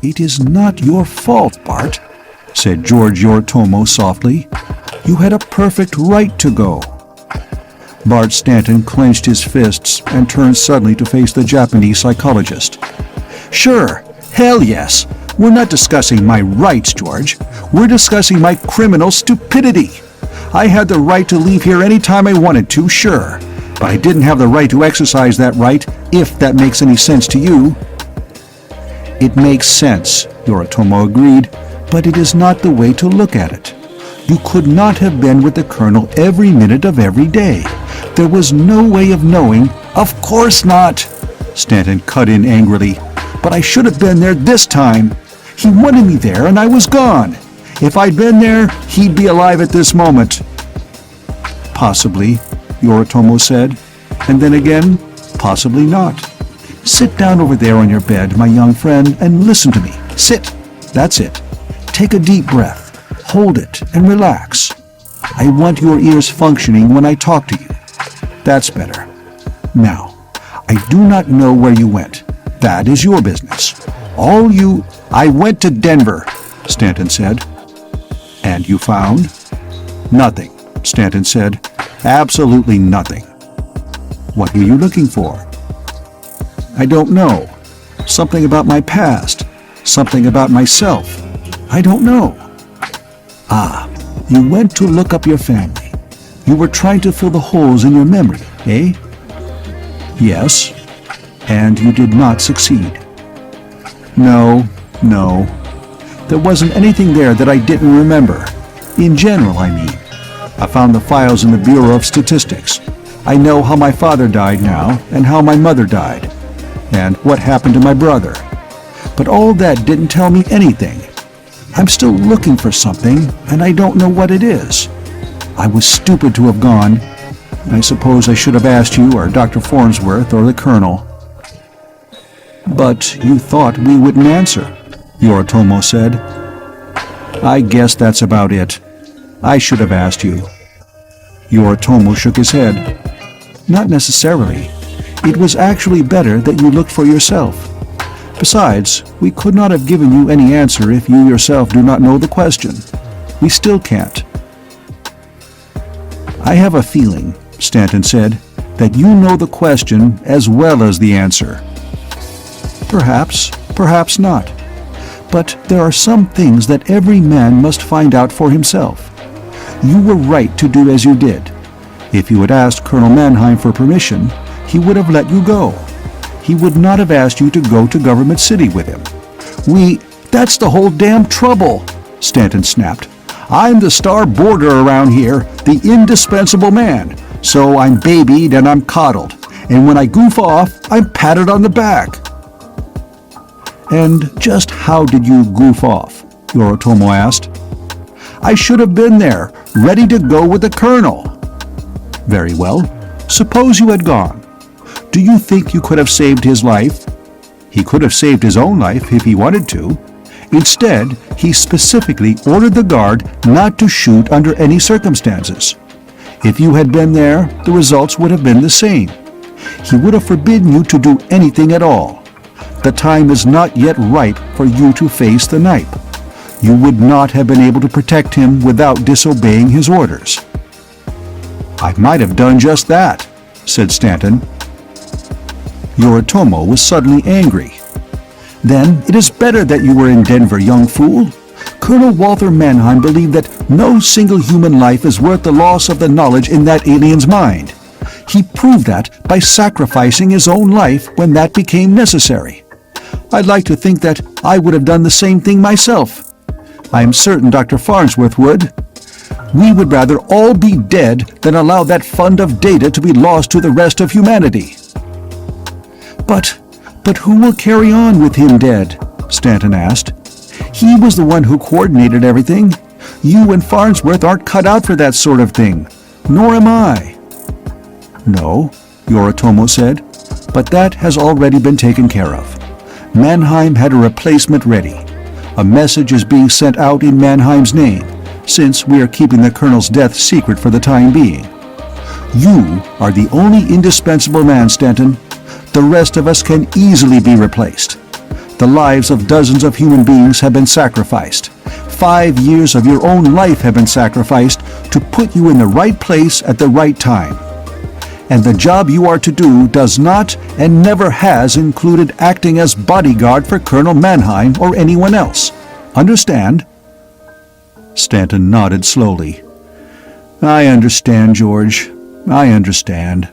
"It is not your fault, Bart," said George Yoritomo softly. "You had a perfect right to go." Bart Stanton clenched his fists and turned suddenly to face the Japanese psychologist. "Sure, hell yes. We're not discussing my rights, George. We're discussing my criminal stupidity. I had the right to leave here any time I wanted to, sure, but I didn't have the right to exercise that right, if that makes any sense to you." "It makes sense," Yoritomo agreed, "but it is not the way to look at it. You could not have been with the Colonel every minute of every day. There was no way of knowing—" "Of course not," Stanton cut in angrily. "But I should have been there this time. He wanted me there and I was gone. If I'd been there, he'd be alive at this moment." "Possibly," Yoritomo said, and then again, "possibly not. Sit down over there on your bed, my young friend, and listen to me. Sit. That's it. Take a deep breath. Hold it and relax. I want your ears functioning when I talk to you. That's better. Now, I do not know where you went. That is your business. I went to Denver," Stanton said. "And you found?" "Nothing," Stanton said. "Absolutely nothing." "What were you looking for?" "I don't know. Something about my past. Something about myself. I don't know." "Ah, you went to look up your family. You were trying to fill the holes in your memory, eh?" "Yes." "And you did not succeed." No. There wasn't anything there that I didn't remember. In general, I mean. I found the files in the Bureau of Statistics. I know how my father died now, and how my mother died, and what happened to my brother. But all that didn't tell me anything. I'm still looking for something, and I don't know what it is. I was stupid to have gone. I suppose I should have asked you or Dr. Farnsworth or the Colonel. "But you thought we wouldn't answer," Yoritomo said. "I guess that's about it. I should have asked you." Yoritomo shook his head. "Not necessarily. It was actually better that you looked for yourself. Besides, we could not have given you any answer if you yourself do not know the question. We still can't." "I have a feeling," Stanton said, "that you know the question as well as the answer." "Perhaps, perhaps not. But there are some things that every man must find out for himself. You were right to do as you did. If you had asked Colonel Mannheim for permission, he would have let you go. He would not have asked you to go to Government City with him. That's the whole damn trouble," Stanton snapped. "I'm the star boarder around here, the indispensable man. So I'm babied and I'm coddled. And when I goof off, I'm patted on the back." "And just how did you goof off?" Yoritomo asked. "I should have been there, ready to go with the Colonel." "Very well. Suppose you had gone. Do you think you could have saved his life?" "He could have saved his own life if he wanted to. Instead, he specifically ordered the guard not to shoot under any circumstances. If you had been there, the results would have been the same. He would have forbidden you to do anything at all. The time is not yet ripe for you to face the knife. You would not have been able to protect him without disobeying his orders." "I might have done just that," said Stanton. Yoritomo was suddenly angry. "Then it is better that you were in Denver, young fool. Colonel Walter Mannheim believed that no single human life is worth the loss of the knowledge in that alien's mind. He proved that by sacrificing his own life when that became necessary. I'd like to think that I would have done the same thing myself. I am certain Dr. Farnsworth would. We would rather all be dead than allow that fund of data to be lost to the rest of humanity." But who will carry on with him dead?" Stanton asked. "He was the one who coordinated everything. You and Farnsworth aren't cut out for that sort of thing. Nor am I." "No," Yoritomo said, "but that has already been taken care of. Mannheim had a replacement ready. A message is being sent out in Mannheim's name. since we are keeping the Colonel's death secret for the time being. You are the only indispensable man, Stanton. The rest of us can easily be replaced. The lives of dozens of human beings have been sacrificed. 5 years of your own life have been sacrificed to put you in the right place at the right time. And the job you are to do does not and never has included acting as bodyguard for Colonel Mannheim or anyone else. Understand?" Stanton nodded slowly. "I understand, George. I understand."